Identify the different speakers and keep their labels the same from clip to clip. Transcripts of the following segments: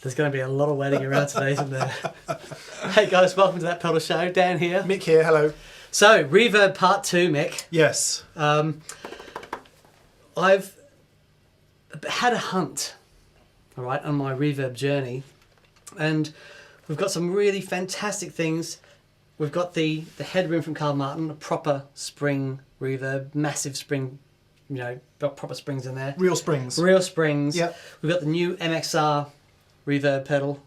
Speaker 1: There's going to be a lot of waiting around today, isn't there? Hey guys, welcome to That Pedal Show. Dan here.
Speaker 2: Mick here, hello.
Speaker 1: So, Reverb Part 2, Mick.
Speaker 2: Yes.
Speaker 1: I've had a hunt, all right, on my Reverb journey, and we've got some really fantastic things. We've got the Headroom from Carl Martin, a proper spring reverb, massive spring, you know, got proper springs in there.
Speaker 2: Real springs.
Speaker 1: Real springs.
Speaker 2: Yep.
Speaker 1: We've got the new MXR Reverb pedal,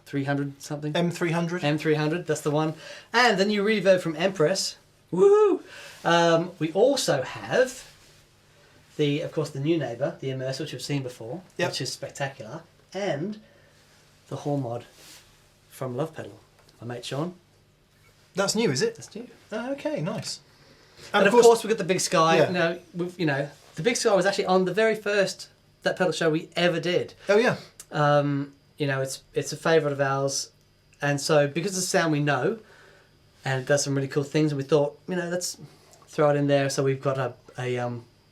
Speaker 1: 300 something.
Speaker 2: M300.
Speaker 1: M300, that's the one. And the new reverb from Empress. Woohoo! We also have of course, the Neunaber, the Immerse, which we've seen before,
Speaker 2: yep,
Speaker 1: which is spectacular, and the Hall Mod from Lovepedal, my mate Sean.
Speaker 2: That's new, is it?
Speaker 1: That's new.
Speaker 2: Oh, okay, nice.
Speaker 1: And of course we've got the Big Sky.
Speaker 2: Yeah.
Speaker 1: The Big Sky was actually on the very first That Pedal show we ever did.
Speaker 2: Oh yeah.
Speaker 1: It's a favourite of ours, and so because it's a sound we know, and it does some really cool things, and we thought, let's throw it in there. So we've got a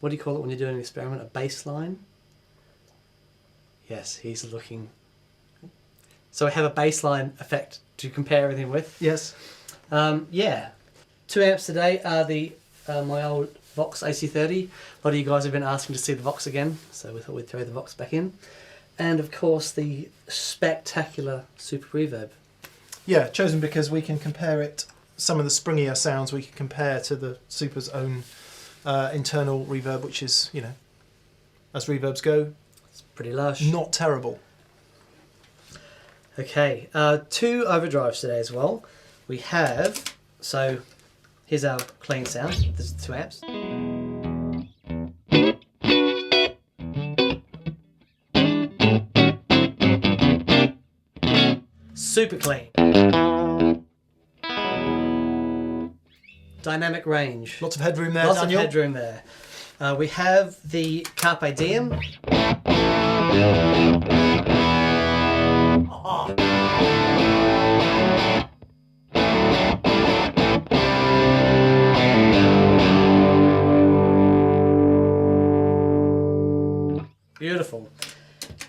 Speaker 1: what do you call it when you're doing an experiment? A bass line? Yes, he's looking. So we have a bass line effect to compare everything with.
Speaker 2: Yes.
Speaker 1: 2 amps today are the my old Vox AC30. A lot of you guys have been asking to see the Vox again, so we thought we'd throw the Vox back in. And of course the spectacular Super Reverb.
Speaker 2: Yeah, chosen because we can compare it, some of the springier sounds we can compare to the Super's own internal reverb, which is, as reverbs go,
Speaker 1: it's pretty lush.
Speaker 2: Not terrible.
Speaker 1: Okay, 2 overdrives today as well. We have, so here's our clean sound, this is 2 amps. Super clean. Dynamic range.
Speaker 2: Lots of headroom there,
Speaker 1: Lots
Speaker 2: Daniel.
Speaker 1: of headroom there. We have the Carpe Diem. Oh. Beautiful.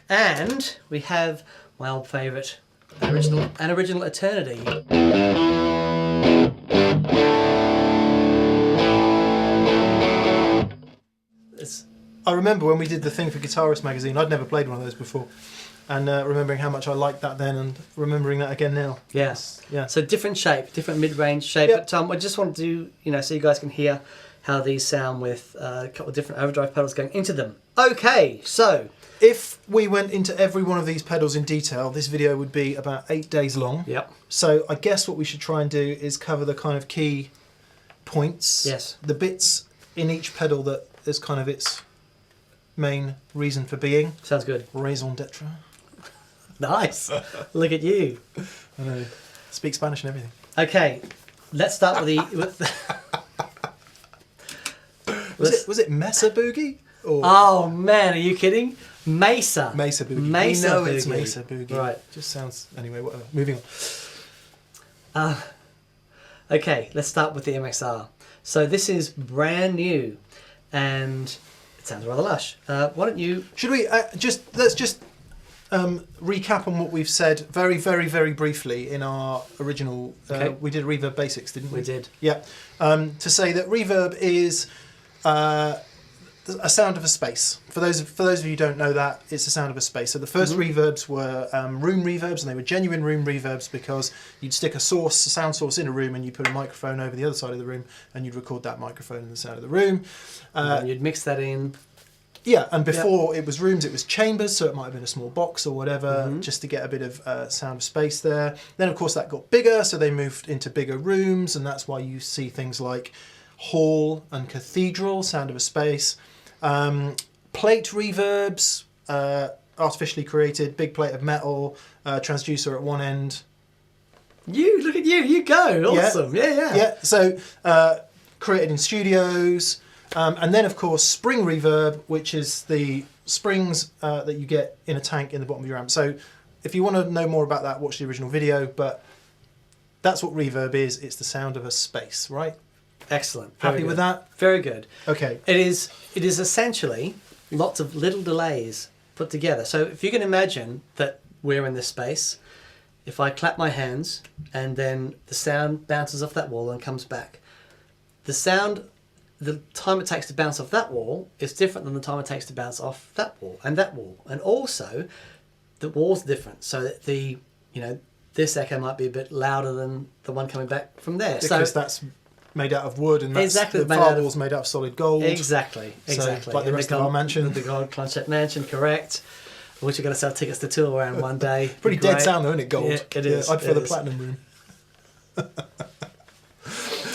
Speaker 1: And we have my old favourite, original Eternity.
Speaker 2: I remember when we did the thing for Guitarist magazine, I'd never played one of those before, and remembering how much I liked that then, and remembering that again now.
Speaker 1: Yes.
Speaker 2: Yeah.
Speaker 1: So different shape, different mid-range shape.
Speaker 2: Yep.
Speaker 1: But I just wanted to, so you guys can hear how these sound with a couple of different overdrive pedals going into them. Okay, so
Speaker 2: if we went into every one of these pedals in detail, this video would be about 8 days long.
Speaker 1: Yep.
Speaker 2: So I guess what we should try and do is cover the kind of key points.
Speaker 1: Yes.
Speaker 2: The bits in each pedal that is kind of its main reason for being.
Speaker 1: Sounds good.
Speaker 2: Raison d'etre.
Speaker 1: Nice. Look at you.
Speaker 2: I know. Speak Spanish and everything.
Speaker 1: Okay, let's start with the
Speaker 2: Was it Mesa Boogie? Or
Speaker 1: oh man, are you kidding? Mesa.
Speaker 2: Mesa Boogie.
Speaker 1: Mesa
Speaker 2: we know
Speaker 1: Boogie.
Speaker 2: it's Mesa Boogie.
Speaker 1: Right.
Speaker 2: Just sounds... Anyway, whatever. Moving on.
Speaker 1: Okay, let's start with the MXR. So this is brand new, and it sounds rather lush. Why don't you...
Speaker 2: Should we let's just recap on what we've said very, very, very briefly in our original...
Speaker 1: Okay.
Speaker 2: We did Reverb Basics, didn't we?
Speaker 1: We did.
Speaker 2: Yeah. To say that reverb is a sound of a space. For those of you who don't know that, it's a sound of a space. So the first reverbs were room reverbs, and they were genuine room reverbs because you'd stick a sound source in a room and you put a microphone over the other side of the room and you'd record that microphone in the sound of the room.
Speaker 1: and you'd mix that in.
Speaker 2: Yeah, and before it was rooms, it was chambers, so it might have been a small box or whatever, just to get a bit of sound of space there. Then, of course, that got bigger, so they moved into bigger rooms, and that's why you see things like hall and cathedral, sound of a space. Plate reverbs, artificially created, big plate of metal, transducer at one end.
Speaker 1: Look at you, you go, awesome, yeah.
Speaker 2: Yeah, so created in studios. And then, of course, spring reverb, which is the springs that you get in a tank in the bottom of your amp. So if you want to know more about that, watch the original video. But that's what reverb is. It's the sound of a space, right?
Speaker 1: Excellent.
Speaker 2: Happy with that?
Speaker 1: Very good.
Speaker 2: Okay.
Speaker 1: It is essentially lots of little delays put together. So if you can imagine that we're in this space. If I clap my hands and then the sound bounces off that wall and comes back, the time it takes to bounce off that wall is different than the time it takes to bounce off that wall. And also the walls are different, so that this echo might be a bit louder than the one coming back from there.
Speaker 2: Because that's made out of wood, and
Speaker 1: exactly,
Speaker 2: the firewall's made out of solid gold.
Speaker 1: Exactly.
Speaker 2: So, like the rest of our mansion.
Speaker 1: The gold Clonset mansion, correct. Which we're going to sell tickets to tour around one day.
Speaker 2: Pretty dead sound though, isn't it, gold?
Speaker 1: Yeah, it is.
Speaker 2: I prefer the platinum room.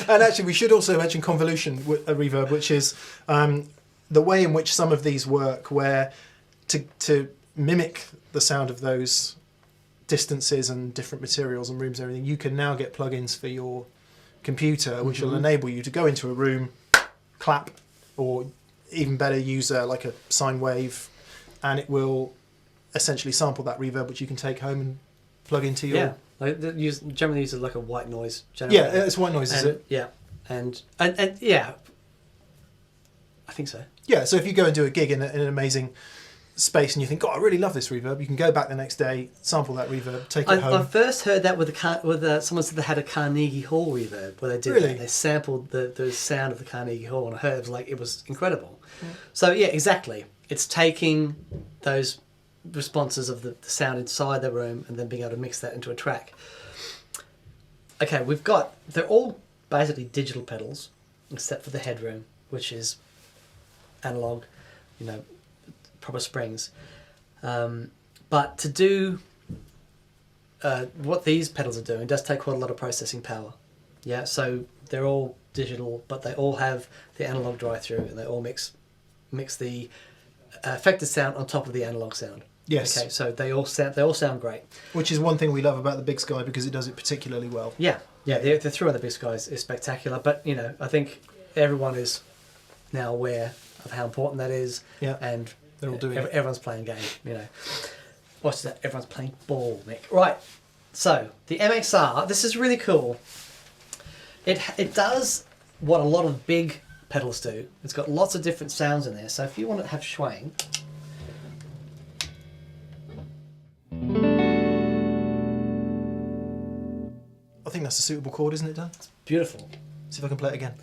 Speaker 2: And actually, we should also mention convolution reverb, which is the way in which some of these work, where to mimic the sound of those distances and different materials and rooms and everything, you can now get plugins for your computer which will enable you to go into a room, clap, or even better, use like a sine wave, and it will essentially sample that reverb, which you can take home and plug into your...
Speaker 1: Generally uses like a white noise generator.
Speaker 2: Yeah, it's white noise, is it?
Speaker 1: Yeah, and yeah, I think so.
Speaker 2: Yeah, so if you go and do a gig in an amazing space and you think, oh, I really love this reverb, you can go back the next day, sample that reverb, take it home.
Speaker 1: I first heard that with someone said they had a Carnegie Hall reverb where they did that. They sampled the sound of the Carnegie Hall, and I heard it was incredible. Yeah. So yeah, exactly. It's taking those responses of the sound inside the room and then being able to mix that into a track. Okay, they're all basically digital pedals except for the Headroom, which is analog, proper springs. But to do what these pedals are doing does take quite a lot of processing power. Yeah, so they're all digital, but they all have the analog drive-through, and they all mix the affected sound on top of the analog sound.
Speaker 2: Yes.
Speaker 1: Okay, so they all sound great.
Speaker 2: Which is one thing we love about the Big Sky, because it does it particularly well.
Speaker 1: Yeah. The through on the Big Sky is spectacular, but I think everyone is now aware of how important that is.
Speaker 2: Yeah.
Speaker 1: And
Speaker 2: they're all doing it.
Speaker 1: Everyone's playing game. What's that? Everyone's playing ball, Mick. Right. So the MXR, this is really cool. It does what a lot of big pedals do. It's got lots of different sounds in there. So if you want to have swaying,
Speaker 2: I think that's a suitable chord, isn't it, Dan?
Speaker 1: it's beautiful.
Speaker 2: See if I can play it again.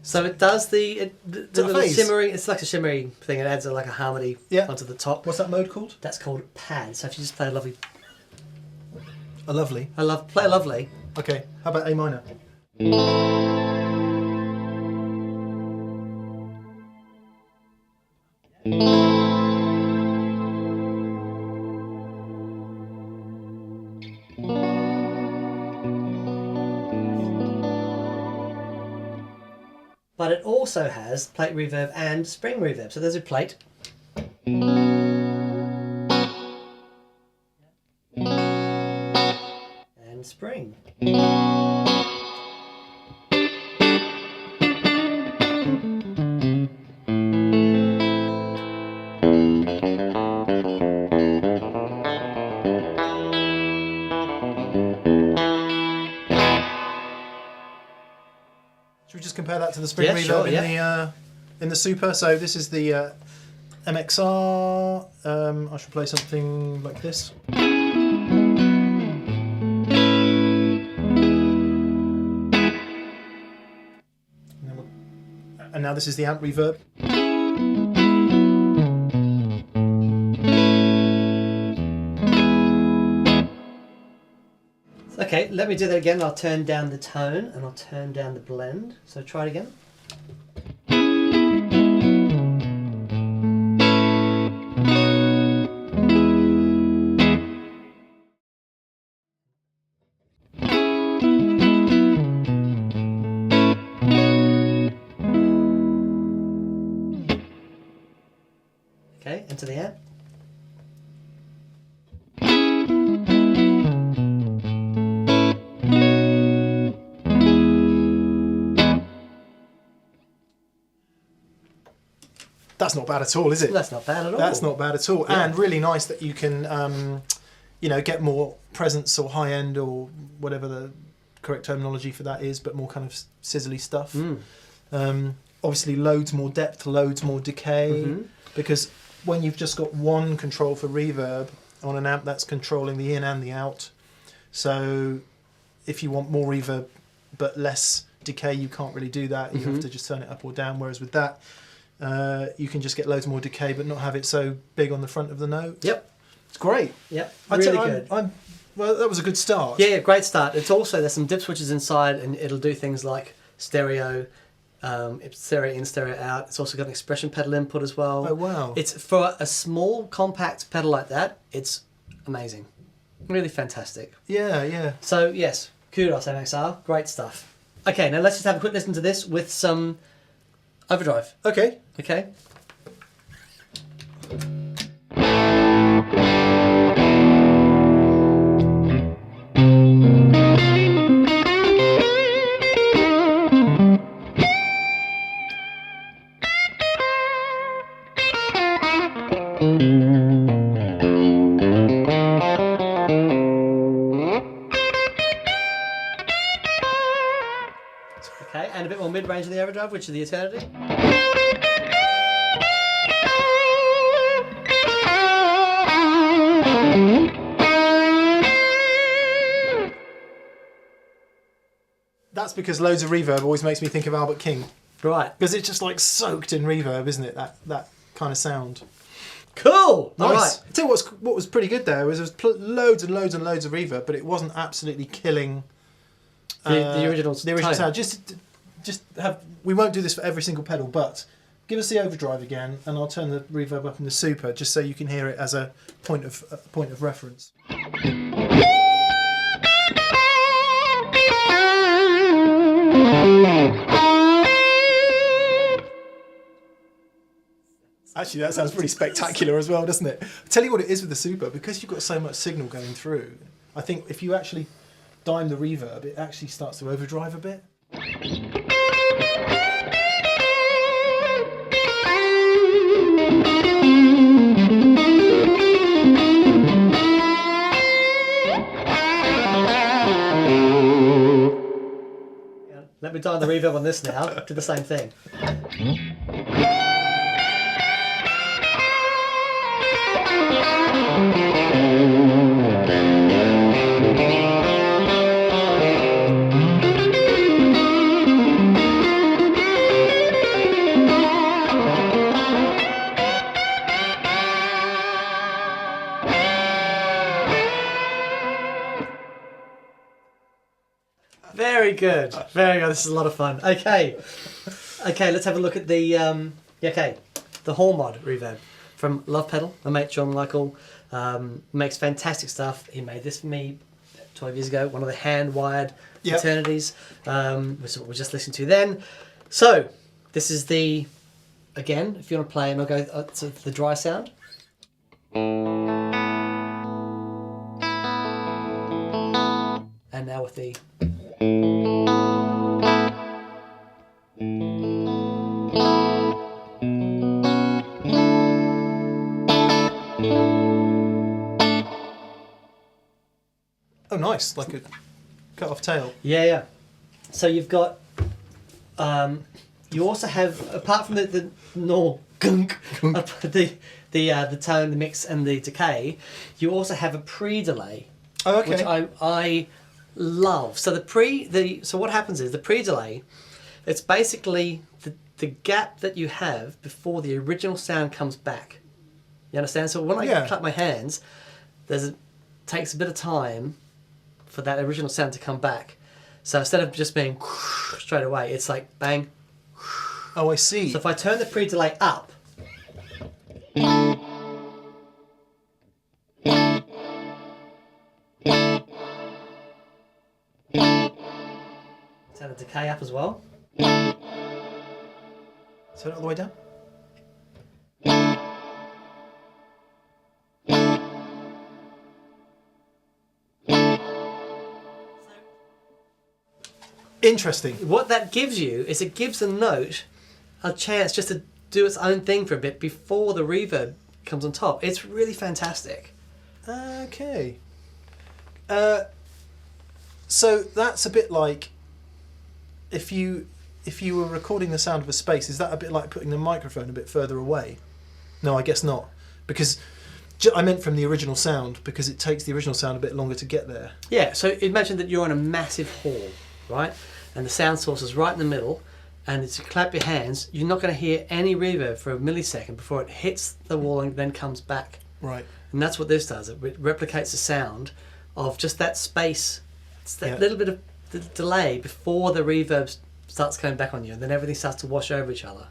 Speaker 1: So it does the little
Speaker 2: phase?
Speaker 1: shimmering. It's like a shimmering thing. It adds like a harmony onto the top.
Speaker 2: What's that mode called?
Speaker 1: That's called pad. So if you just play a lovely,
Speaker 2: Play a lovely. Okay, how about A minor?
Speaker 1: but it also has plate reverb and spring reverb. So there's a plate. And spring.
Speaker 2: Should we just compare that to the spring reverb
Speaker 1: sure,
Speaker 2: in the Super? So this is the MXR. I should play something like this. And now this is the amp reverb.
Speaker 1: Okay, let me do that again. I'll turn down the tone and I'll turn down the blend. So try it again. Okay, into the amp.
Speaker 2: that's not bad at all, is it?
Speaker 1: That's not bad at all.
Speaker 2: That's not bad at all.
Speaker 1: Yeah.
Speaker 2: And really nice that you can, you know, get more presence or high end or whatever the correct terminology for that is, but more kind of sizzly stuff. Obviously loads more depth, loads more decay, because when you've just got one control for reverb on an amp, that's controlling the in and the out. So if you want more reverb but less decay, you can't really do that. You have to just turn it up or down, whereas with that you can just get loads more decay but not have it so big on the front of the note.
Speaker 1: Yep.
Speaker 2: It's great.
Speaker 1: Yep,
Speaker 2: I'd
Speaker 1: really
Speaker 2: say
Speaker 1: good.
Speaker 2: Well, that was a good start.
Speaker 1: Yeah, great start. It's also, there's some dip switches inside, and it'll do things like stereo, stereo in, stereo out. It's also got an expression pedal input as well.
Speaker 2: Oh, wow.
Speaker 1: It's, for a small compact pedal like that, it's amazing. Really fantastic.
Speaker 2: Yeah, yeah.
Speaker 1: So yes, kudos MXR, great stuff. Okay, now let's just have a quick listen to this with some overdrive.
Speaker 2: Okay.
Speaker 1: Okay. Okay, and a bit more mid-range of the overdrive, which is the Eternity.
Speaker 2: That's because loads of reverb always makes me think of Albert King.
Speaker 1: Right.
Speaker 2: Because it's just like soaked in reverb, isn't it? That kind of sound.
Speaker 1: Cool!
Speaker 2: Nice.
Speaker 1: All right.
Speaker 2: I tell you what was pretty good there was loads and loads and loads of reverb, but it wasn't absolutely killing
Speaker 1: The original tone.
Speaker 2: sound. Just have. We won't do this for every single pedal, but give us the overdrive again, and I'll turn the reverb up in the super just so you can hear it as a point of reference. Actually, that sounds pretty spectacular as well, doesn't it? I'll tell you what it is with the super, because you've got so much signal going through, I think if you actually dime the reverb, it actually starts to overdrive a bit.
Speaker 1: Let me dial the reverb on this now. Do the same thing. Very good. Very good. This is a lot of fun. Okay. Okay, let's have a look at the the Hall Mod Reverb from Lovepedal. My mate John Michael makes fantastic stuff. He made this for me 12 years ago, one of the hand-wired Eternities, which is what we just listened to then. So, this is the, again, if you want to play, and I'll go to the dry sound. And now with the...
Speaker 2: Oh, nice, like a cut-off tail.
Speaker 1: Yeah, yeah. So you've got, you also have, apart from the normal gunk, the tone, the mix, and the decay, you also have a pre-delay.
Speaker 2: Oh, okay.
Speaker 1: Which I love. So so what happens is the pre-delay, it's basically the gap that you have before the original sound comes back. You understand? So when I clap my hands, takes a bit of time for that original sound to come back. So instead of just being straight away, it's like bang.
Speaker 2: Oh, I see.
Speaker 1: So if I turn the pre-delay up, turn the decay up as well.
Speaker 2: Turn it all the way down. Interesting.
Speaker 1: What that gives you is it gives a note a chance just to do its own thing for a bit before the reverb comes on top. It's really fantastic.
Speaker 2: Okay. So that's a bit like if you were recording the sound of a space, is that a bit like putting the microphone a bit further away? No, I guess not, because I meant from the original sound, because it takes the original sound a bit longer to get there.
Speaker 1: Yeah, so imagine that you're in a massive hall, right? And the sound source is right in the middle, and as you clap your hands, you're not going to hear any reverb for a millisecond before it hits the wall and then comes back.
Speaker 2: Right.
Speaker 1: And that's what this does. It replicates the sound of just that space. It's that little bit of delay before the reverb starts coming back on you, and then everything starts to wash over each other.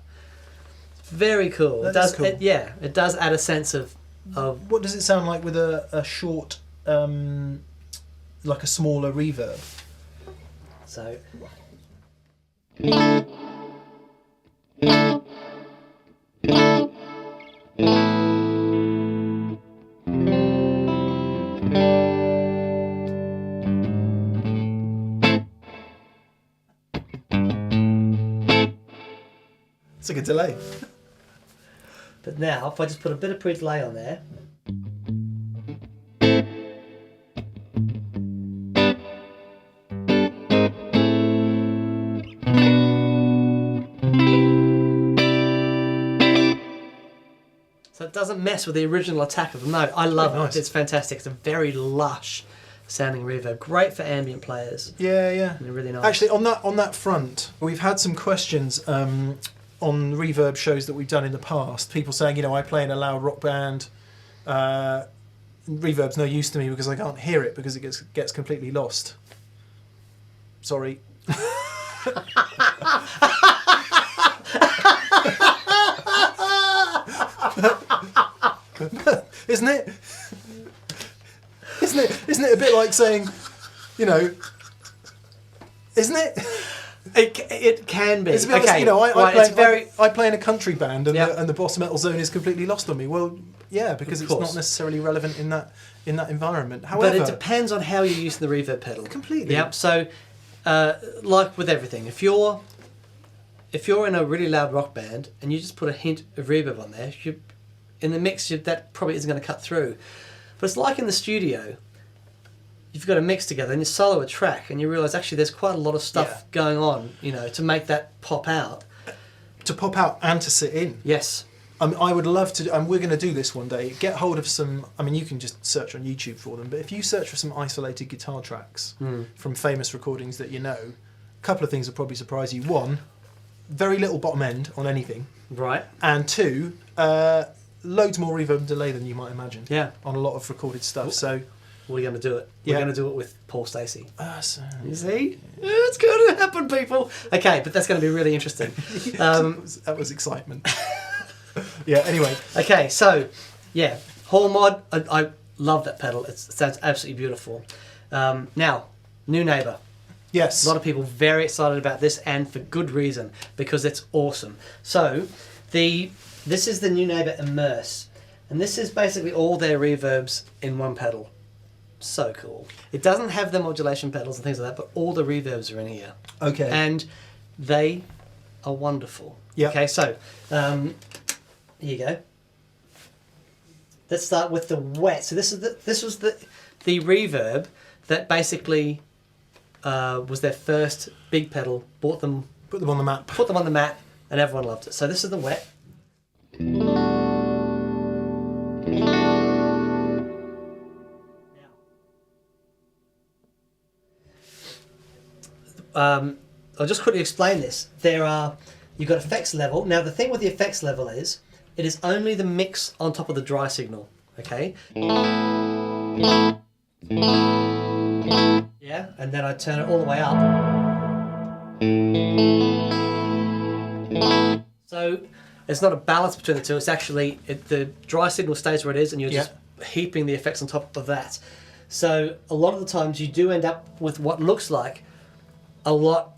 Speaker 1: It's very cool. It does. Cool. It does add a sense of.
Speaker 2: What does it sound like with a short, like a smaller reverb?
Speaker 1: So.
Speaker 2: It's like a delay.
Speaker 1: But now, if I just put a bit of pre-delay on there. So it doesn't mess with the original attack of the note. I love it. It's fantastic. It's a very lush sounding reverb. Great for ambient players.
Speaker 2: Yeah.
Speaker 1: They're really nice.
Speaker 2: Actually, on that front, we've had some questions on reverb shows that we've done in the past. People saying, you know, I play in a loud rock band. Reverb's no use to me because I can't hear it because it gets completely lost. Sorry. Isn't it a bit like saying, you know, isn't it?
Speaker 1: It can be.
Speaker 2: It's a bit like, you know, I play in a country band and the boss metal zone is completely lost on me. Well, yeah, because it's not necessarily relevant in that environment. However,
Speaker 1: but it depends on how you're using the reverb pedal.
Speaker 2: Completely.
Speaker 1: Yep. So, like with everything, if you're in a really loud rock band and you just put a hint of reverb on there, in the mix that probably isn't going to cut through. But it's like in the studio. You've got a mix together and you solo a track and you realise actually there's quite a lot of stuff going on, you know, to make that pop out.
Speaker 2: To pop out and to sit in.
Speaker 1: Yes.
Speaker 2: I would love to, and we're going to do this one day, get hold of some, I mean you can just search on YouTube for them, but if you search for some isolated guitar tracks from famous recordings that you know, a couple of things will probably surprise you. One, very little bottom end on anything.
Speaker 1: Right.
Speaker 2: And two, loads more reverb and delay than you might imagine.
Speaker 1: Yeah.
Speaker 2: On a lot of recorded stuff, so...
Speaker 1: We're going to do it. We're going to do it with Paul Stacey. You see?
Speaker 2: Yeah.
Speaker 1: It's going to happen, people. Okay, but that's going to be really interesting.
Speaker 2: That was excitement. Yeah, anyway.
Speaker 1: Okay, so, yeah. Hall Mod, I love that pedal. It sounds absolutely beautiful. Now, Neunaber.
Speaker 2: Yes.
Speaker 1: A lot of people very excited about this, and for good reason, because it's awesome. So, this is the Neunaber Immerse, and this is basically all their reverbs in one pedal. So cool. It doesn't have the modulation pedals and things like that, but all the reverbs are in here.
Speaker 2: Okay.
Speaker 1: And they are wonderful.
Speaker 2: Yeah.
Speaker 1: Okay, so here you go. Let's start with the wet. So this was the reverb that basically was their first big pedal. Put them
Speaker 2: on the map.
Speaker 1: Put them on the map, and everyone loved it. So this is the wet. I'll just quickly explain this. You've got effects level. Now the thing with the effects level is, it is only the mix on top of the dry signal, okay? Yeah, and then I turn it all the way up. So it's not a balance between the two, it's actually, the dry signal stays where it is and you're just heaping the effects on top of that. So a lot of the times you do end up with what looks like a lot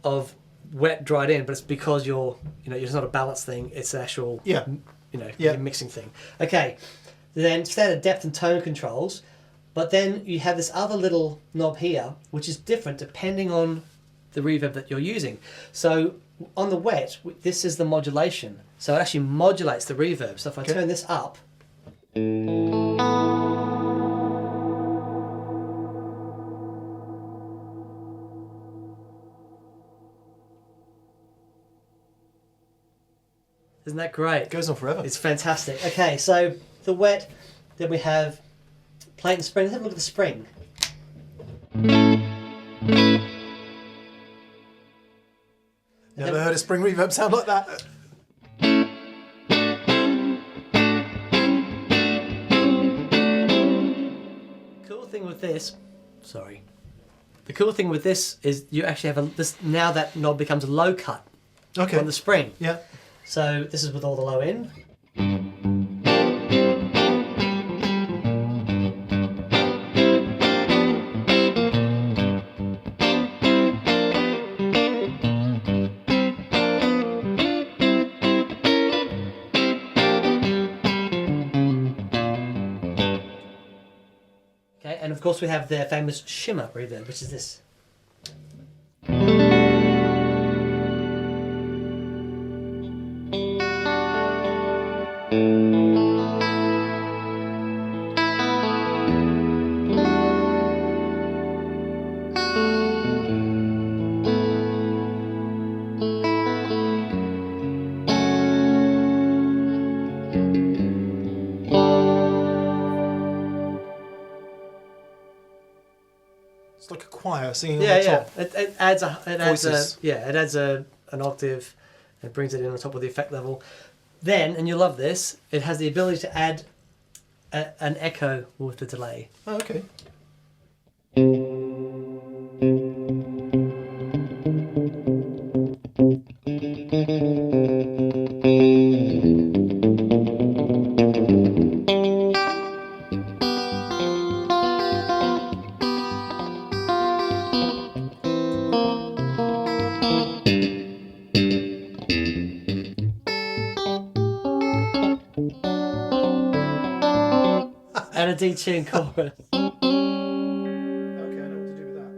Speaker 1: of wet dried in, but it's because it's not a balance thing, it's an actual mixing thing. Okay, then standard depth and tone controls, but then you have this other little knob here which is different depending on the reverb that you're using. So on the wet, this is the modulation. So it actually modulates the reverb. So if I turn this up, isn't that great?
Speaker 2: It goes on forever.
Speaker 1: It's fantastic. Okay, so the wet, then we have plate and spring. Let's have a look at the spring.
Speaker 2: Never heard a spring reverb sound like that.
Speaker 1: Cool thing with this, sorry. The cool thing with this is you actually have this. Now that knob becomes a low cut on the spring.
Speaker 2: Yeah.
Speaker 1: So this is with all the low end. Okay, and of course we have their famous shimmer reverb, which is this.
Speaker 2: It's like a choir singing
Speaker 1: Yeah,
Speaker 2: on the
Speaker 1: yeah.
Speaker 2: top.
Speaker 1: It adds an octave. It brings it in on top of the effect level. Then, and you'll love this, it has the ability to add an echo with the delay.
Speaker 2: Oh, okay.
Speaker 1: And a detune chorus.
Speaker 2: Okay, I know what to do with that.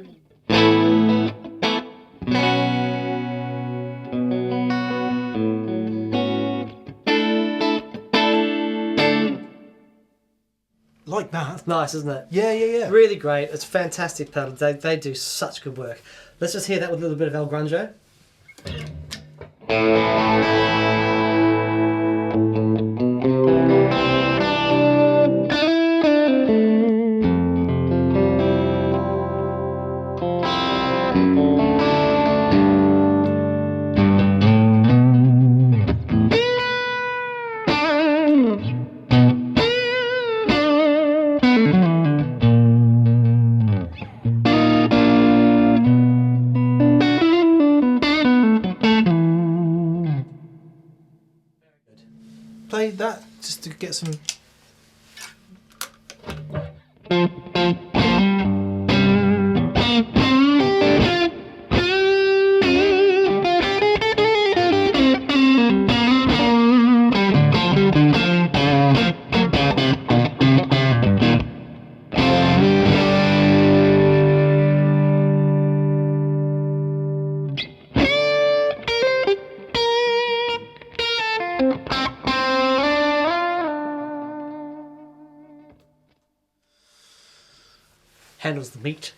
Speaker 2: Like that.
Speaker 1: Nice, isn't it?
Speaker 2: Yeah, yeah, yeah.
Speaker 1: Really great. It's fantastic pedal. They do such good work. Let's just hear that with a little bit of El Grunjo.
Speaker 2: Play that just to get some.
Speaker 1: Handles the meat.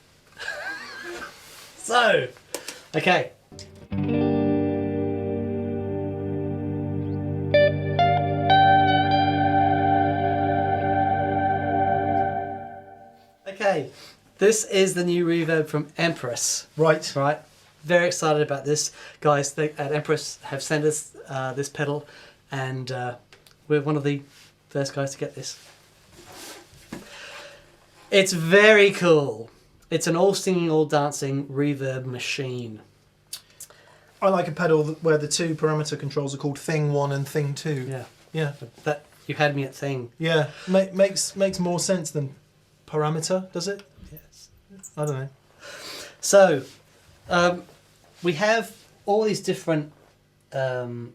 Speaker 1: So, okay. Okay, this is the new reverb from Empress.
Speaker 2: Right.
Speaker 1: Right, very excited about this, guys. They at Empress have sent us this pedal, and we're one of the first guys to get this. It's very cool. It's an all singing, all dancing reverb machine.
Speaker 2: I like a pedal where the two parameter controls are called Thing 1 and Thing 2.
Speaker 1: Yeah,
Speaker 2: Yeah.
Speaker 1: that you had me at thing.
Speaker 2: Yeah. Makes more sense than parameter, does it?
Speaker 1: Yes.
Speaker 2: I don't know.
Speaker 1: So, we have all these different types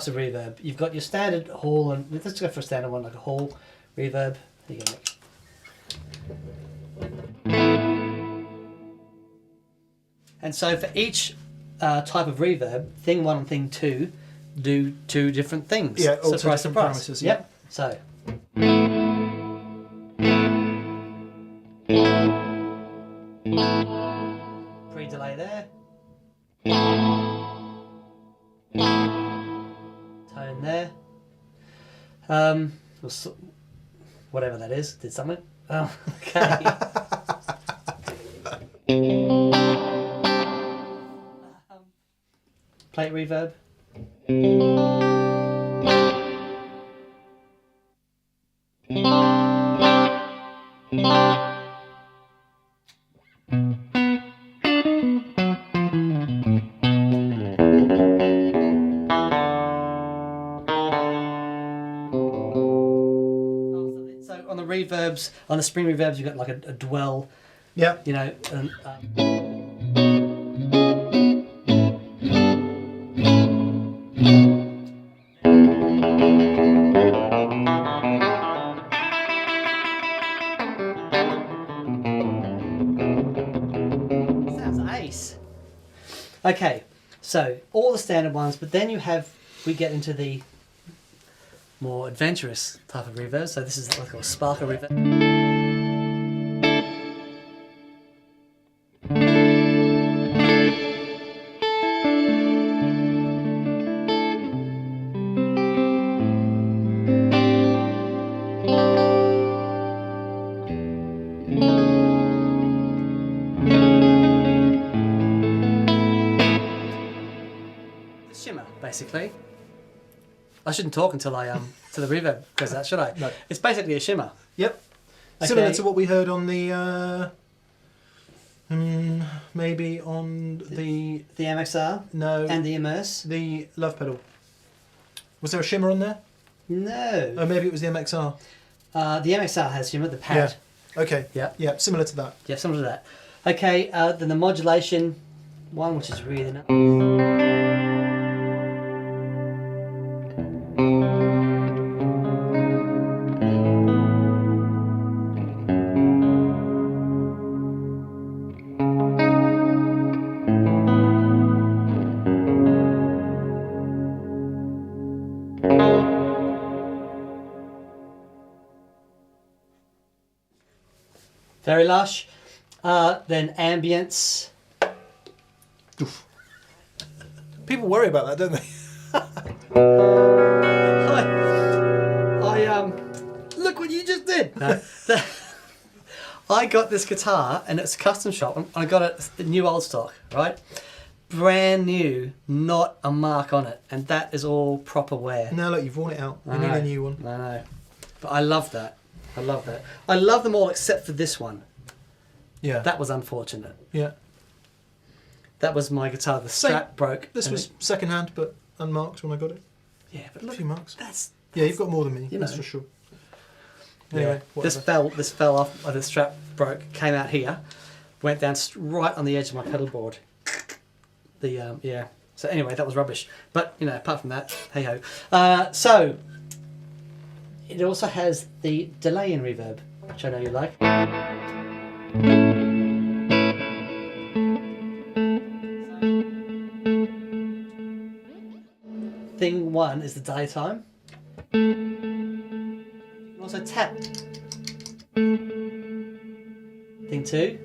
Speaker 1: of reverb. You've got your standard hall, and let's go for a standard one, like a hall reverb. There you go, Mick. And so for each type of reverb, thing 1 and thing 2 do 2 different things.
Speaker 2: Yeah, all
Speaker 1: surprise,
Speaker 2: different
Speaker 1: surprise.
Speaker 2: parameters, yeah.
Speaker 1: Yep. So. Pre-delay there. Tone there. Whatever that is, did something. Oh, okay. Plate reverb. So on the reverbs, on the spring reverbs, you've got like a dwell.
Speaker 2: Yeah.
Speaker 1: You know. Sounds ace. Okay, so all the standard ones, but then we get into the more adventurous type of reverb. So this is what I call a sparkle reverb. Shimmer, basically. I shouldn't talk until I to the reverb goes out, should I?
Speaker 2: No.
Speaker 1: It's basically a shimmer.
Speaker 2: Yep.
Speaker 1: Okay.
Speaker 2: Similar to what we heard on the maybe on the
Speaker 1: MXR
Speaker 2: no
Speaker 1: and the Immerse.
Speaker 2: the Lovepedal. Was there a shimmer on there?
Speaker 1: No.
Speaker 2: Or maybe it was the MXR.
Speaker 1: The MXR has shimmer, the pad.
Speaker 2: Yeah. Okay.
Speaker 1: Yeah.
Speaker 2: Yeah. Similar to that.
Speaker 1: Yeah, something like that. Okay, then the modulation one, which is really nice. Very lush. Then ambience.
Speaker 2: Oof. People worry about that, don't they?
Speaker 1: Look what you just did. No, I got this guitar and it's a custom shop. And I got it new old stock, right? Brand new, not a mark on it, and that is all proper wear.
Speaker 2: Now look, you've worn it out.
Speaker 1: I
Speaker 2: You need
Speaker 1: know.
Speaker 2: a new one.
Speaker 1: I know, but I love that. I love that. I love them all except for this one.
Speaker 2: Yeah.
Speaker 1: That was unfortunate.
Speaker 2: Yeah.
Speaker 1: That was my guitar. The strap broke.
Speaker 2: This
Speaker 1: and
Speaker 2: was second hand, but unmarked when I got it.
Speaker 1: yeah, but
Speaker 2: A
Speaker 1: look,
Speaker 2: few marks.
Speaker 1: that's
Speaker 2: Yeah, you've got more than me.
Speaker 1: You
Speaker 2: That's
Speaker 1: know.
Speaker 2: for sure. Anyway,
Speaker 1: this fell off. The strap broke. Came out here, went down right on the edge of my pedal board. The yeah. So anyway, that was rubbish. But you know, apart from that, hey ho. So it also has the delay in reverb, which I know you like. Thing one is the delay time. You can also tap. Thing two.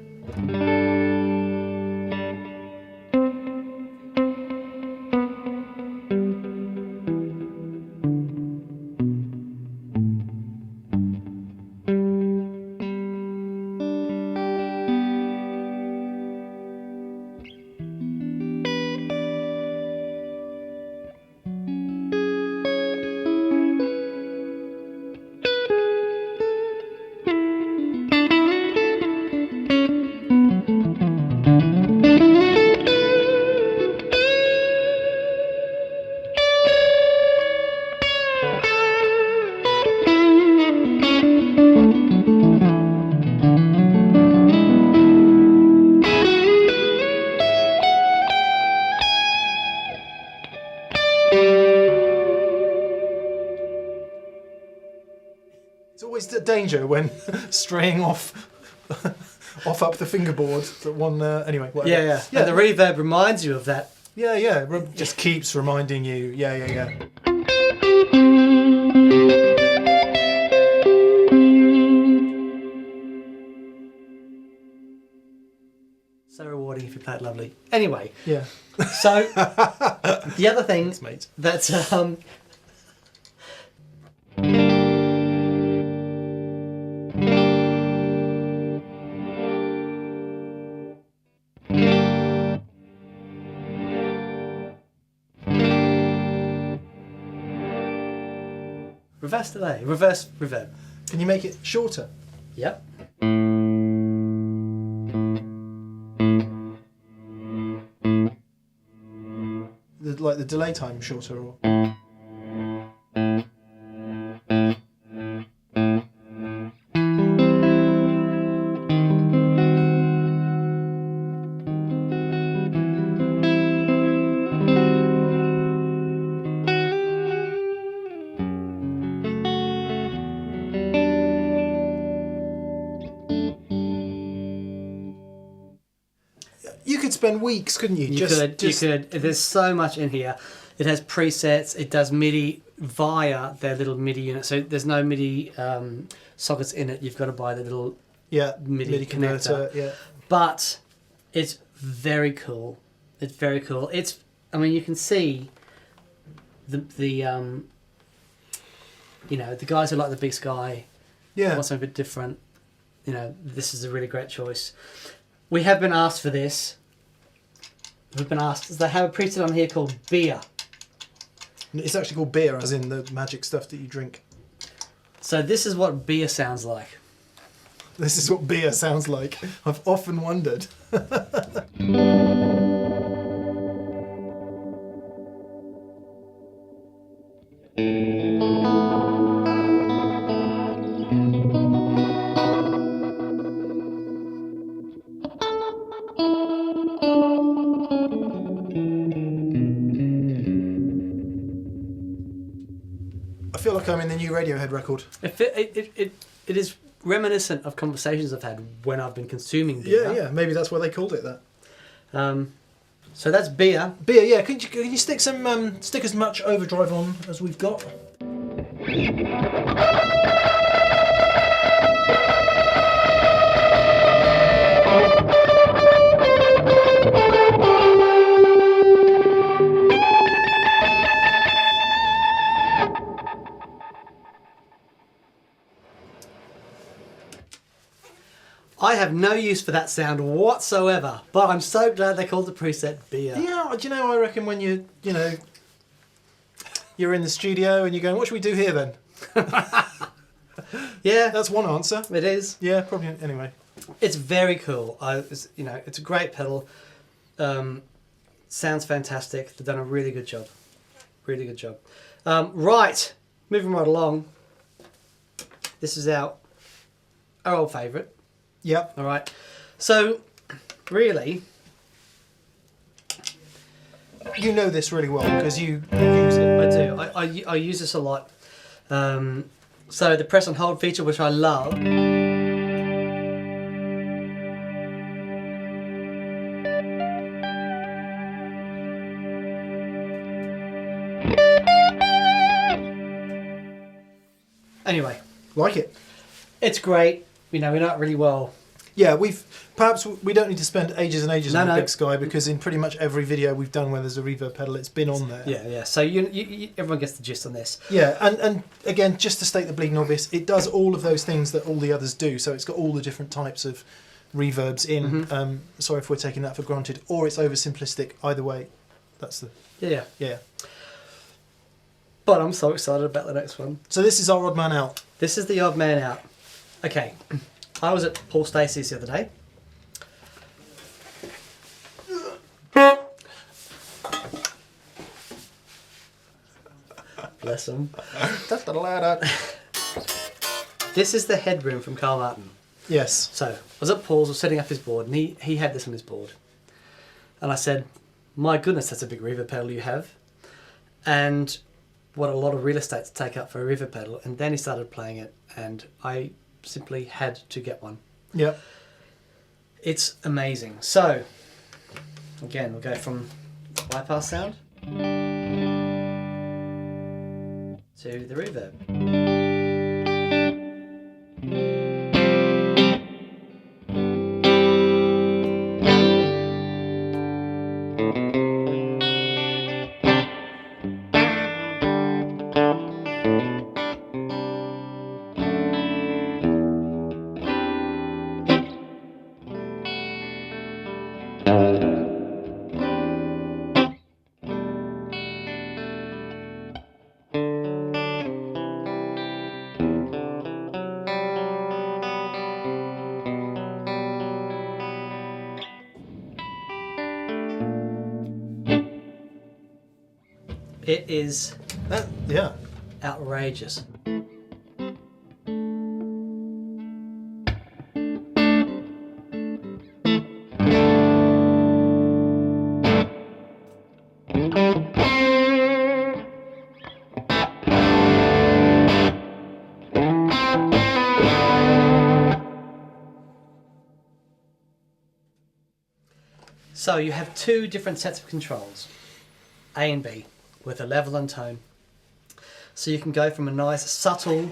Speaker 2: it's always the danger when straying off up the fingerboard. That one. Anyway. Whatever.
Speaker 1: Yeah. And the reverb reminds you of that
Speaker 2: Yeah, yeah. Just keeps reminding you. Yeah, yeah, yeah.
Speaker 1: So rewarding if you play it lovely. Anyway,
Speaker 2: Yeah.
Speaker 1: so the other thing
Speaker 2: Thanks, mate.
Speaker 1: that's reverse delay, reverse reverb.
Speaker 2: Can you make it shorter?
Speaker 1: Yep.
Speaker 2: Like the delay time shorter, or? You could spend weeks, couldn't you?
Speaker 1: You could. There's so much in here. It has presets. It does MIDI via their little MIDI unit. So there's no MIDI sockets in it. You've got to buy the little MIDI connector.
Speaker 2: Yeah.
Speaker 1: But it's very cool. It's very cool. I mean, you can see the you know, the guys who like the Big Sky
Speaker 2: Yeah.
Speaker 1: want something a bit different. You know, this is a really great choice. We have been asked for this. We've been asked. They have a preset on here called Beer.
Speaker 2: It's actually called beer, as in the magic stuff that you drink.
Speaker 1: So this is what beer sounds like.
Speaker 2: This is what beer sounds like. I've often wondered. I feel like I'm in the new Radiohead record.
Speaker 1: It is reminiscent of conversations I've had when I've been consuming beer.
Speaker 2: Yeah, yeah. Maybe that's why they called it that.
Speaker 1: So that's Beer.
Speaker 2: Beer, yeah. Can you stick some stick as much overdrive on as we've got?
Speaker 1: I have no use for that sound whatsoever, but I'm so glad they called the preset Beer.
Speaker 2: Yeah, do you know, I reckon when you're in the studio and you're going, what should we do here then?
Speaker 1: Yeah,
Speaker 2: That's one answer.
Speaker 1: it is.
Speaker 2: Yeah, probably. Anyway.
Speaker 1: It's very cool. It's a great pedal. Sounds fantastic. They've done a really good job. Really good job. Right, moving right along. This is our old favourite.
Speaker 2: Yep.
Speaker 1: All right. So, really,
Speaker 2: You know this really well because you use it.
Speaker 1: I do. I use this a lot. So the press and hold feature, which I love. Anyway,
Speaker 2: Like it.
Speaker 1: it's great. We know it really well.
Speaker 2: Yeah, we don't need to spend ages and ages on the
Speaker 1: No.
Speaker 2: Big Sky because in pretty much every video we've done where there's a reverb pedal, it's been on there.
Speaker 1: Yeah. So you everyone gets the gist on this.
Speaker 2: Yeah, and again, just to state the bleeding obvious, it does all of those things that all the others do. So it's got all the different types of reverbs in.
Speaker 1: Mm-hmm.
Speaker 2: Sorry if we're taking that for granted, or it's oversimplistic. Either way, that's the
Speaker 1: Yeah. But I'm so excited about the next one.
Speaker 2: So this is our odd man out.
Speaker 1: This is the odd man out. Okay, I was at Paul Stacey's the other day. Bless him. This is the Headroom from Carl Martin.
Speaker 2: Yes.
Speaker 1: So I was at Paul's, was setting up his board, and he had this on his board. And I said, my goodness, that's a big reverb pedal you have. And what a lot of real estate to take up for a reverb pedal. And then he started playing it, and I simply had to get one.
Speaker 2: Yeah.
Speaker 1: It's amazing. So, again, we'll go from bypass sound to the reverb. It is
Speaker 2: yeah.
Speaker 1: outrageous. So you have two different sets of controls, A and B, with a level and tone. So you can go from a nice subtle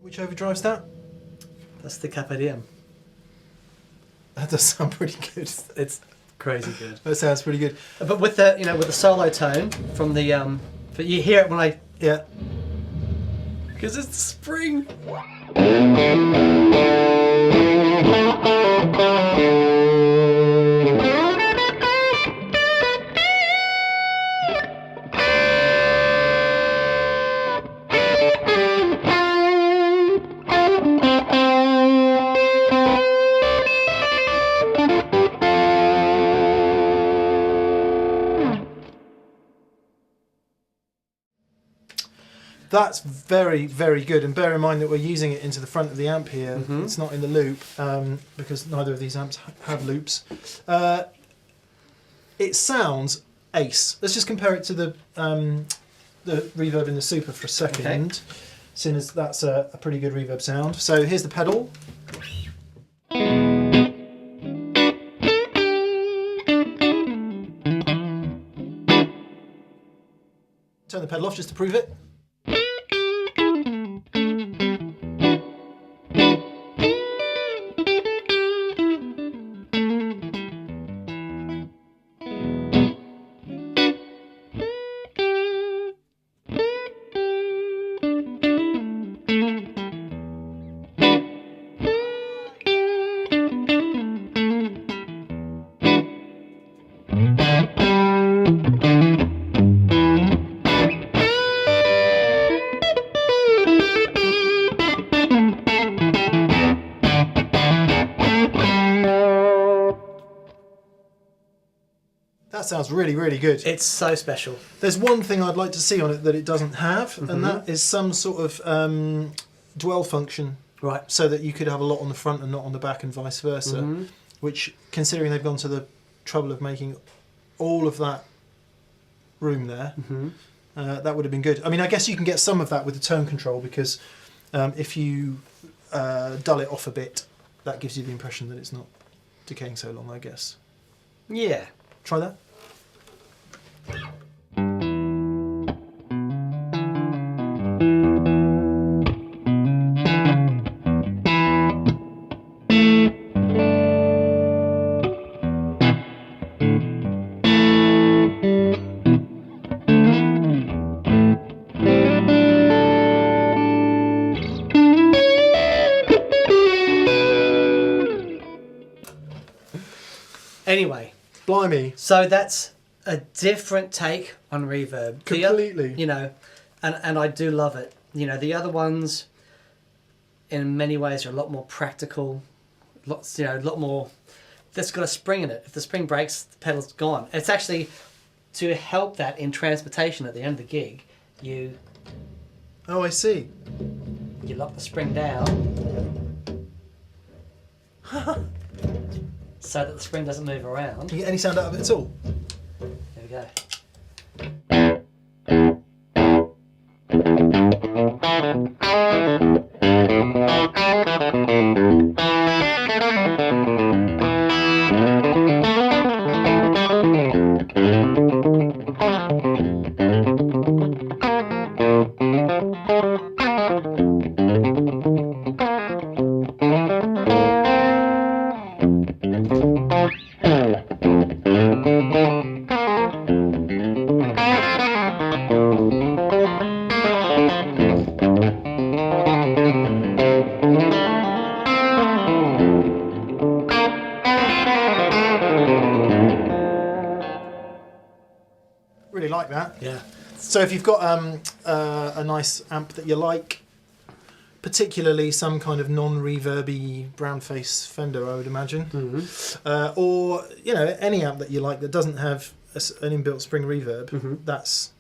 Speaker 2: Which overdrive's that?
Speaker 1: That's the Carpe Diem.
Speaker 2: That does sound pretty good.
Speaker 1: It's crazy good.
Speaker 2: That sounds pretty good.
Speaker 1: But with the with the solo tone from the but you hear it when I
Speaker 2: Yeah.
Speaker 1: because it's the spring.
Speaker 2: That's very, very good. And bear in mind that we're using it into the front of the amp here. It's not in the loop because neither of these amps have loops. It sounds ace. Let's just compare it to the reverb in the Super for a second,
Speaker 1: Okay.
Speaker 2: seeing as that's a pretty good reverb sound. So here's the pedal. Turn the pedal off just to prove it. That sounds really, really good.
Speaker 1: It's so special.
Speaker 2: There's one thing I'd like to see on it that it doesn't have, and that is some sort of dwell function.
Speaker 1: Right.
Speaker 2: So that you could have a lot on the front and not on the back and vice versa. Which, considering they've gone to the trouble of making all of that room there, that would have been good. I mean, I guess you can get some of that with the tone control because if you dull it off a bit, that gives you the impression that it's not decaying so long, I guess.
Speaker 1: Yeah.
Speaker 2: Try that. Blimey.
Speaker 1: So that's a different take on reverb.
Speaker 2: Completely.
Speaker 1: You know, and I do love it. You know, the other ones, in many ways, are a lot more practical. A lot more. That's got a spring in it. If the spring breaks, the pedal's gone. It's actually to help that in transportation at the end of the gig. You
Speaker 2: Oh, I see.
Speaker 1: lock the spring down, so that the spring doesn't move around.
Speaker 2: Can you get any sound out of it at all?
Speaker 1: There we go.
Speaker 2: Really like that.
Speaker 1: Yeah.
Speaker 2: So if you've got a nice amp that you like, particularly some kind of non-reverby brown face Fender, I would imagine, or you know, any amp that you like that doesn't have an inbuilt spring reverb, that's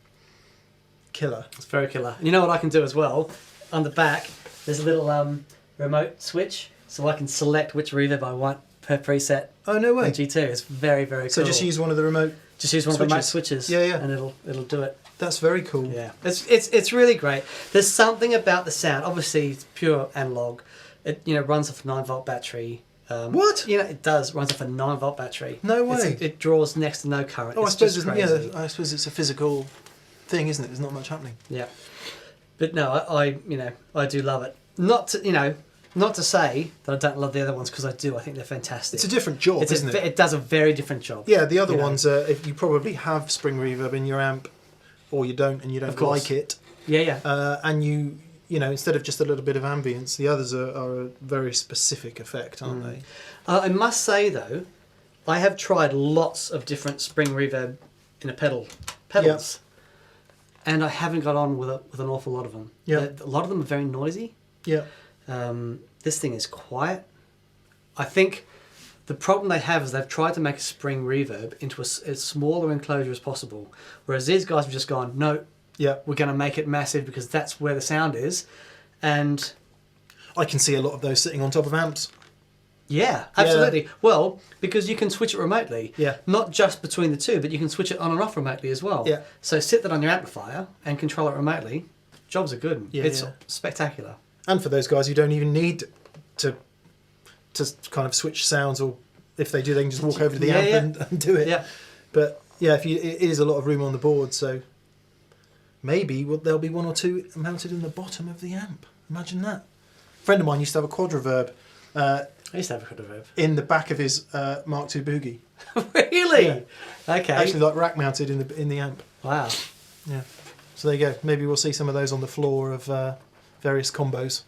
Speaker 2: killer.
Speaker 1: It's very killer. And you know what I can do as well? On the back, there's a little remote switch, so I can select which reverb I want per preset.
Speaker 2: Oh no way!
Speaker 1: On G2, it's very very cool.
Speaker 2: So just use one of the remote.
Speaker 1: Just use one of the remote switches.
Speaker 2: Yeah, yeah.
Speaker 1: And it'll do it.
Speaker 2: That's very cool.
Speaker 1: Yeah, it's really great. There's something about the sound. Obviously, it's pure analog. It runs off a 9-volt battery.
Speaker 2: What?
Speaker 1: It does. Runs off a 9-volt battery.
Speaker 2: No way.
Speaker 1: It draws next to no current.
Speaker 2: Oh,
Speaker 1: It's
Speaker 2: I suppose
Speaker 1: just
Speaker 2: it's,
Speaker 1: crazy.
Speaker 2: I suppose it's a physical thing, isn't it? There's not much happening.
Speaker 1: Yeah, but no, I do love it. Not to say that I don't love the other ones, because I do. I think they're fantastic.
Speaker 2: It's a different job, isn't it?
Speaker 1: It does a very different job.
Speaker 2: Yeah, the other ones, if you probably have spring reverb in your amp, or you don't, and you don't like it.
Speaker 1: Yeah, yeah.
Speaker 2: And you instead of just a little bit of ambience, the others are a very specific effect, aren't they?
Speaker 1: I must say though, I have tried lots of different spring reverb in a pedals, and I haven't got on with an awful lot of them.
Speaker 2: Yeah.
Speaker 1: A lot of them are very noisy.
Speaker 2: Yeah.
Speaker 1: This thing is quiet. I think the problem they have is they've tried to make a spring reverb into as smaller enclosure as possible, whereas these guys have just gone, no,
Speaker 2: Yeah.
Speaker 1: we're going to make it massive because that's where the sound is. And
Speaker 2: I can see a lot of those sitting on top of amps.
Speaker 1: yeah, absolutely. Well, because you can switch it remotely.
Speaker 2: Yeah.
Speaker 1: Not just between the two, but you can switch it on and off remotely as well.
Speaker 2: Yeah.
Speaker 1: So sit that on your amplifier and control it remotely. Jobs are good.
Speaker 2: Yeah,
Speaker 1: It's
Speaker 2: yeah.
Speaker 1: spectacular.
Speaker 2: And for those guys who don't even need to kind of switch sounds, or if they do, they can just walk over to the amp and do it.
Speaker 1: Yeah.
Speaker 2: But yeah, it is a lot of room on the board, so maybe there'll be one or two mounted in the bottom of the amp. Imagine that. A friend of mine used to have a quad reverb
Speaker 1: I used to have a quad reverb.
Speaker 2: in the back of his Mark II Boogie.
Speaker 1: Really?
Speaker 2: Yeah.
Speaker 1: Okay.
Speaker 2: Actually, like rack mounted in the amp.
Speaker 1: Wow.
Speaker 2: Yeah. So there you go. Maybe we'll see some of those on the floor of various combos.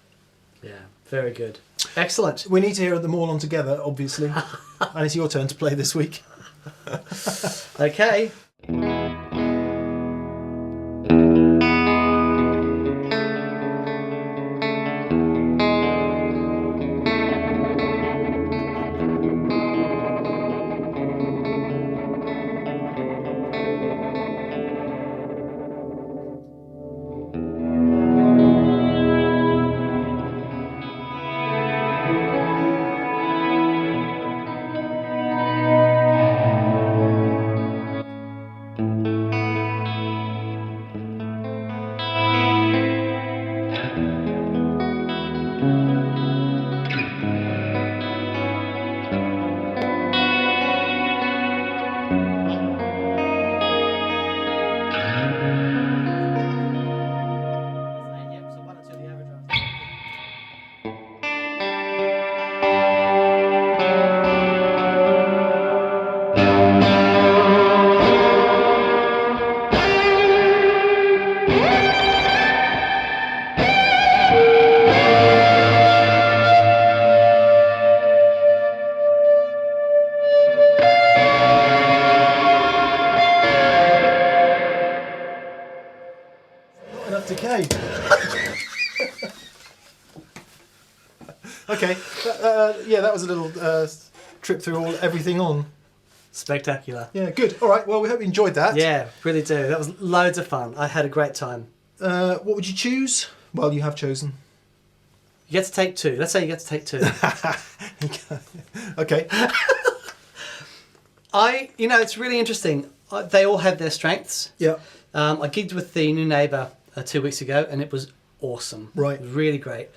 Speaker 1: Yeah. Very good. Excellent.
Speaker 2: We need to hear them all on together, obviously. And it's your turn to play this week.
Speaker 1: Okay.
Speaker 2: decay. Okay, yeah, that was a little trip through everything on.
Speaker 1: Spectacular.
Speaker 2: Yeah, good. All right, well, we hope you enjoyed that.
Speaker 1: Yeah, really do. That was loads of fun. I had a great time.
Speaker 2: What would you choose? Well, you have chosen.
Speaker 1: You get to take two. Let's say you get to take two.
Speaker 2: Okay.
Speaker 1: It's really interesting. They all have their strengths.
Speaker 2: Yeah.
Speaker 1: I gigged with the Neunaber 2 weeks ago, and it was awesome.
Speaker 2: Right.
Speaker 1: It was really great.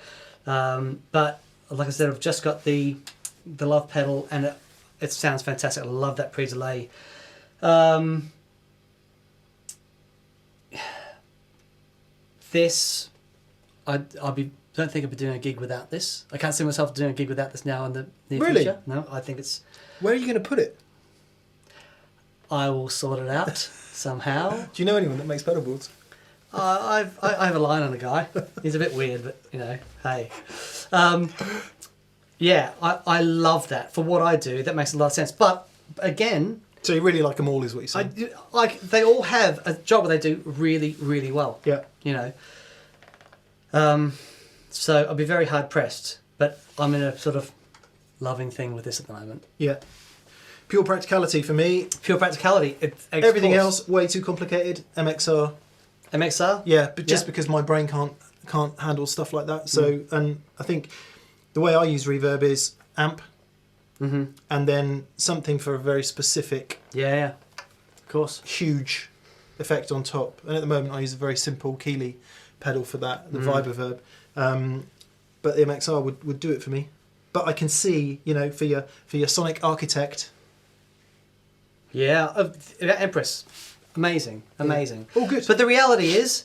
Speaker 1: But like I said, I've just got the Lovepedal, and it sounds fantastic. I love that pre-delay. This, don't think I'd be doing a gig without this. I can't see myself doing a gig without this now in the near
Speaker 2: Really?
Speaker 1: future. No, I think it's.
Speaker 2: Where are you going to put it?
Speaker 1: I will sort it out somehow.
Speaker 2: Do you know anyone that makes pedal boards?
Speaker 1: I have a line on a guy. He's a bit weird, but hey. Yeah, I love that. For what I do, that makes a lot of sense. But again,
Speaker 2: So you really like them all, is what you're saying?
Speaker 1: they all have a job where they do really, really well.
Speaker 2: Yeah.
Speaker 1: So I'll be very hard pressed, but I'm in a sort of loving thing with this at the moment.
Speaker 2: Yeah. Pure practicality for me.
Speaker 1: Pure practicality.
Speaker 2: Everything else way too complicated. MXR.
Speaker 1: MXR.
Speaker 2: Yeah, but just because my brain can't handle stuff like that. So and I think the way I use reverb is amp, and then something for a very specific,
Speaker 1: Yeah, of course,
Speaker 2: huge effect on top. And at the moment, I use a very simple Keeley pedal for that, the Vibe Reverb. But the MXR would do it for me. But I can see, for your sonic architect.
Speaker 1: Yeah, Empress, amazing.
Speaker 2: All good.
Speaker 1: But the reality is,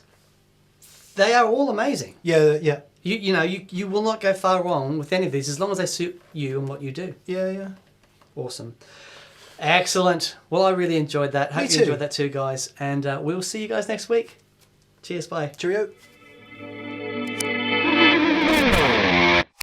Speaker 1: they are all amazing.
Speaker 2: Yeah.
Speaker 1: You will not go far wrong with any of these as long as they suit you and what you do.
Speaker 2: Yeah.
Speaker 1: Awesome. Excellent. Well, I really enjoyed that. Hope you enjoyed that too, guys. And we'll see you guys next week. Cheers, bye.
Speaker 2: Cheerio.